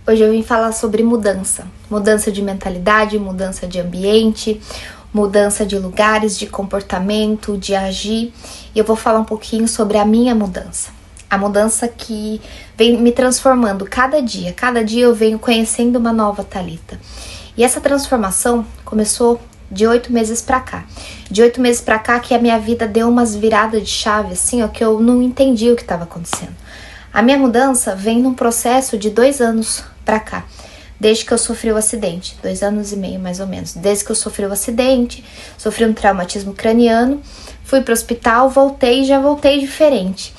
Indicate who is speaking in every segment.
Speaker 1: Hoje eu vim falar sobre mudança. Mudança de mentalidade, mudança de ambiente, mudança de lugares, de comportamento, de agir. E eu vou falar um pouquinho sobre a minha mudança. A mudança que vem me transformando cada dia. Cada dia eu venho conhecendo uma nova Thalita. E essa transformação começou de 8 meses pra cá. De 8 meses pra cá que a minha vida deu umas viradas de chave, assim, ó, que eu não entendi o que estava acontecendo. A minha mudança vem num processo de 2 anos pra cá, desde que eu sofri o acidente, 2 anos e meio mais ou menos, desde que eu sofri o acidente, sofri um traumatismo craniano, fui pro hospital, voltei e já voltei diferente.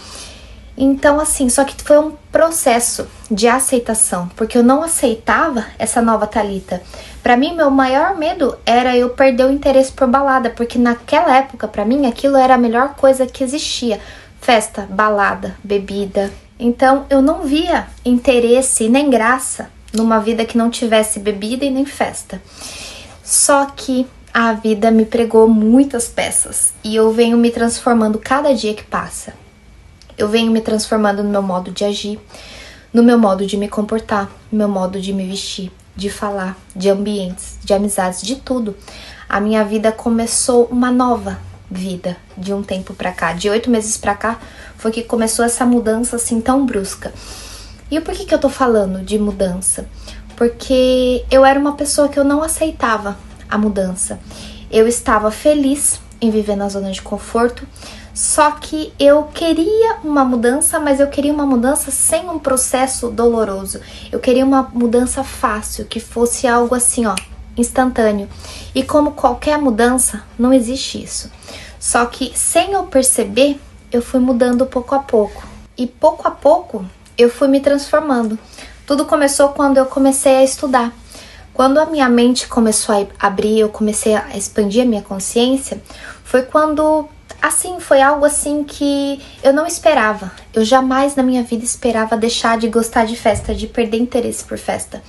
Speaker 1: Então assim, só que foi um processo de aceitação, porque eu não aceitava essa nova Thalita. Pra mim, meu maior medo era eu perder o interesse por balada, porque naquela época, pra mim, aquilo era a melhor coisa que existia. Festa, balada, bebida. Então, eu não via interesse nem graça numa vida que não tivesse bebida e nem festa. Só que a vida me pregou muitas peças e eu venho me transformando cada dia que passa. Eu venho me transformando no meu modo de agir, no meu modo de me comportar, no meu modo de me vestir, de falar, de ambientes, de amizades, de tudo. A minha vida começou uma nova vida de um tempo pra cá, de 8 meses pra cá, foi que começou essa mudança assim tão brusca. E por que eu tô falando de mudança? Porque eu era uma pessoa que eu não aceitava a mudança. Eu estava feliz em viver na zona de conforto, só que eu queria uma mudança, mas eu queria uma mudança sem um processo doloroso. Eu queria uma mudança fácil, que fosse algo assim, ó, instantâneo. E como qualquer mudança, não existe isso. Só que sem eu perceber, eu fui mudando pouco a pouco. E pouco a pouco, eu fui me transformando. Tudo começou quando eu comecei a estudar. Quando a minha mente começou a abrir, eu comecei a expandir a minha consciência, foi quando, assim, foi algo assim que eu não esperava. Eu jamais na minha vida esperava deixar de gostar de festa, de perder interesse por festa.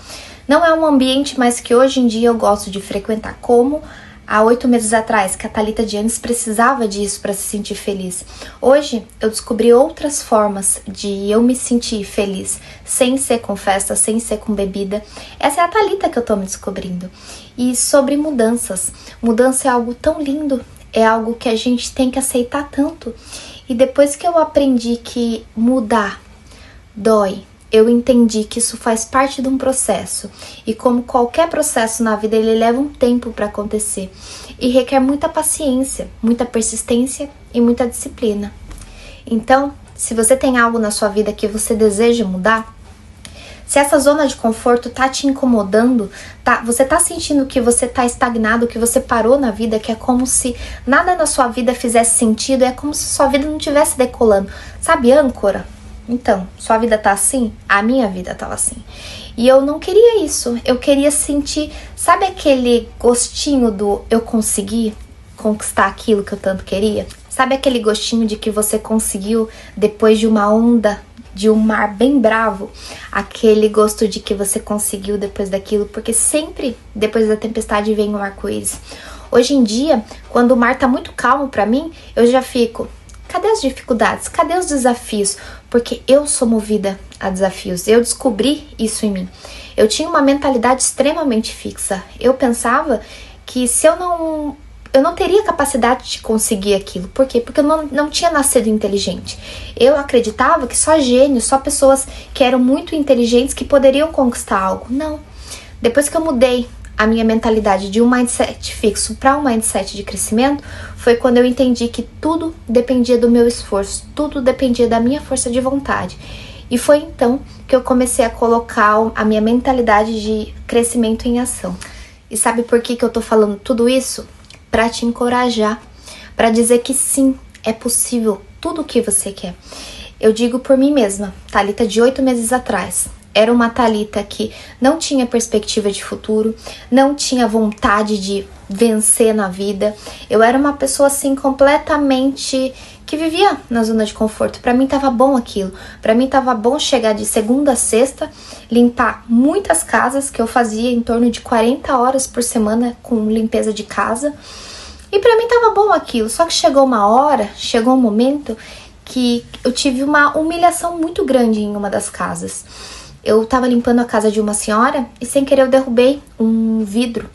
Speaker 1: Não é um ambiente mais que hoje em dia eu gosto de frequentar, como há 8 meses atrás, que a Thalita de antes precisava disso para se sentir feliz. Hoje eu descobri outras formas de eu me sentir feliz, sem ser com festa, sem ser com bebida. Essa é a Thalita que eu tô me descobrindo. E sobre mudanças. Mudança é algo tão lindo, é algo que a gente tem que aceitar tanto. E depois que eu aprendi que mudar dói, eu entendi que isso faz parte de um processo. E como qualquer processo na vida, ele leva um tempo para acontecer. E requer muita paciência, muita persistência e muita disciplina. Então, se você tem algo na sua vida que você deseja mudar, se essa zona de conforto tá te incomodando, você tá sentindo que você tá estagnado, que você parou na vida, que é como se nada na sua vida fizesse sentido, é como se sua vida não estivesse decolando. Sabe, âncora? Então, sua vida tá assim? A minha vida tava assim. E eu não queria isso. Eu queria sentir, sabe aquele gostinho do eu consegui conquistar aquilo que eu tanto queria? Sabe aquele gostinho de que você conseguiu depois de uma onda, de um mar bem bravo? Aquele gosto de que você conseguiu depois daquilo, porque sempre depois da tempestade vem um arco-íris. Hoje em dia, quando o mar tá muito calmo pra mim, eu já fico... Cadê as dificuldades? Cadê os desafios? Porque eu sou movida a desafios. Eu descobri isso em mim. Eu tinha uma mentalidade extremamente fixa. Eu pensava que se eu não teria capacidade de conseguir aquilo. Por quê? Porque eu não tinha nascido inteligente. Eu acreditava que só gênios, só pessoas que eram muito inteligentes que poderiam conquistar algo. Não. Depois que eu mudei a minha mentalidade de um mindset fixo para um mindset de crescimento, foi quando eu entendi que tudo dependia do meu esforço, tudo dependia da minha força de vontade. E foi então que eu comecei a colocar a minha mentalidade de crescimento em ação. E sabe por que eu tô falando tudo isso? Para te encorajar, para dizer que sim, é possível tudo o que você quer. Eu digo por mim mesma, Thalita de 8 meses atrás. Era uma Thalita que não tinha perspectiva de futuro, não tinha vontade de vencer na vida. Eu era uma pessoa assim completamente que vivia na zona de conforto. Pra mim tava bom aquilo. Pra mim tava bom chegar de segunda a sexta, limpar muitas casas, que eu fazia em torno de 40 horas por semana com limpeza de casa. E pra mim tava bom aquilo. Só que chegou uma hora, chegou um momento que eu tive uma humilhação muito grande em uma das casas. Eu tava limpando a casa de uma senhora e sem querer eu derrubei um vidro.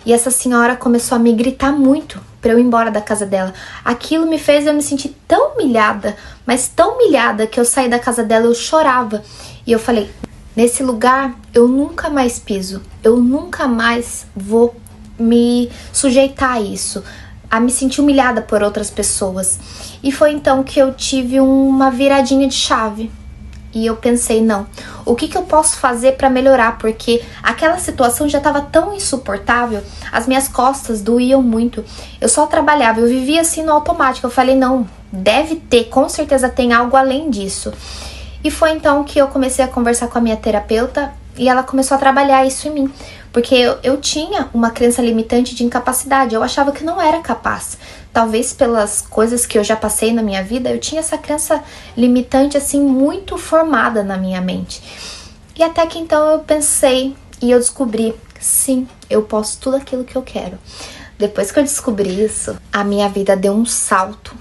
Speaker 1: E essa senhora começou a me gritar muito pra eu ir embora da casa dela. Aquilo me fez eu me sentir tão humilhada, mas tão humilhada que eu saí da casa dela, eu chorava. E eu falei, nesse lugar eu nunca mais piso, eu nunca mais vou me sujeitar a isso, a me sentir humilhada por outras pessoas. E foi então que eu tive uma viradinha de chave. E eu pensei, não, o que eu posso fazer para melhorar? Porque aquela situação já estava tão insuportável, as minhas costas doíam muito. Eu só trabalhava, eu vivia assim no automático. Eu falei, não, deve ter, com certeza tem algo além disso. E foi então que eu comecei a conversar com a minha terapeuta e ela começou a trabalhar isso em mim. Porque eu tinha uma crença limitante de incapacidade, eu achava que não era capaz. Talvez pelas coisas que eu já passei na minha vida, eu tinha essa crença limitante assim muito formada na minha mente. E até que então eu pensei e eu descobri, sim, eu posso tudo aquilo que eu quero. Depois que eu descobri isso, a minha vida deu um salto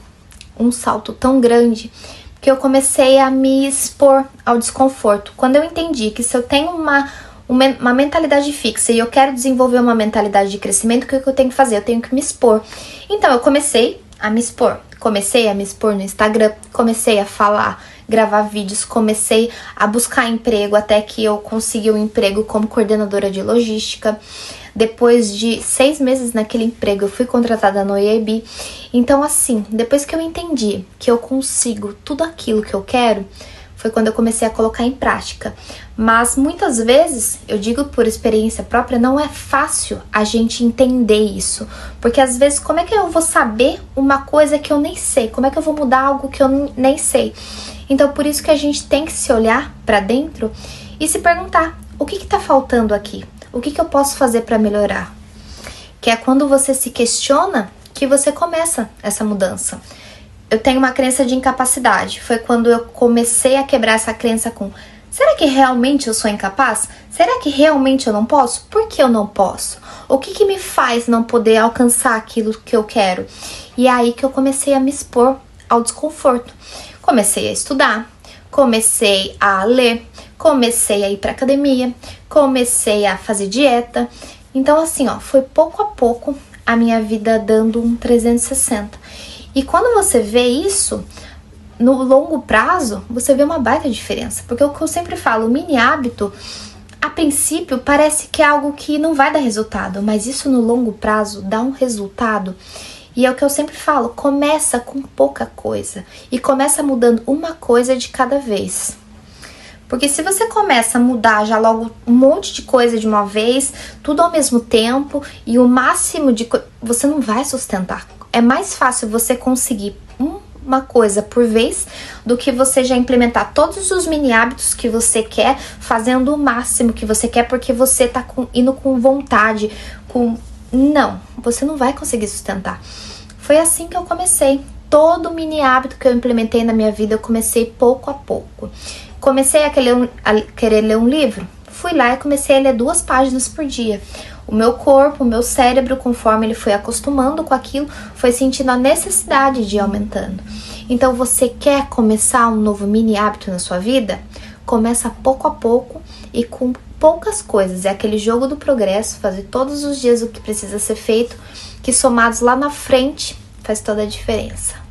Speaker 1: tão grande, que eu comecei a me expor ao desconforto. Quando eu entendi que se eu tenho uma mentalidade fixa e eu quero desenvolver uma mentalidade de crescimento, o que eu tenho que fazer? Eu tenho que me expor. Então eu comecei a me expor. Comecei a me expor no Instagram, comecei a falar, gravar vídeos, comecei a buscar emprego até que eu consegui um emprego como coordenadora de logística. Depois de 6 meses naquele emprego, eu fui contratada no OEB. Então assim, depois que eu entendi que eu consigo tudo aquilo que eu quero, foi quando eu comecei a colocar em prática. Mas muitas vezes, eu digo por experiência própria, não é fácil a gente entender isso. Porque às vezes, como é que eu vou saber uma coisa que eu nem sei? Como é que eu vou mudar algo que eu nem sei? Então, por isso que a gente tem que se olhar para dentro e se perguntar, o que tá faltando aqui? O que eu posso fazer para melhorar? Que é quando você se questiona que você começa essa mudança. Eu tenho uma crença de incapacidade. Foi quando eu comecei a quebrar essa crença com: será que realmente eu sou incapaz? Será que realmente eu não posso? Por que eu não posso? O que me faz não poder alcançar aquilo que eu quero? E é aí que eu comecei a me expor ao desconforto. Comecei a estudar, comecei a ler, comecei a ir pra academia, comecei a fazer dieta. Então assim, foi pouco a pouco a minha vida dando um 360. E quando você vê isso, no longo prazo, você vê uma baita diferença. Porque o que eu sempre falo, o mini hábito, a princípio, parece que é algo que não vai dar resultado. Mas isso no longo prazo dá um resultado. E é o que eu sempre falo, começa com pouca coisa. E começa mudando uma coisa de cada vez. Porque se você começa a mudar já logo um monte de coisa de uma vez, tudo ao mesmo tempo, e o máximo de coisa, você não vai sustentar. É mais fácil você conseguir uma coisa por vez do que você já implementar todos os mini hábitos que você quer, fazendo o máximo que você quer, porque você tá indo com vontade, Não, você não vai conseguir sustentar. Foi assim que eu comecei. Todo mini hábito que eu implementei na minha vida, eu comecei pouco a pouco. Comecei a querer ler um livro? Fui lá e comecei a ler 2 páginas por dia. O meu corpo, o meu cérebro, conforme ele foi acostumando com aquilo, foi sentindo a necessidade de ir aumentando. Então, você quer começar um novo mini hábito na sua vida? Começa pouco a pouco e com poucas coisas. É aquele jogo do progresso, fazer todos os dias o que precisa ser feito, que somados lá na frente faz toda a diferença.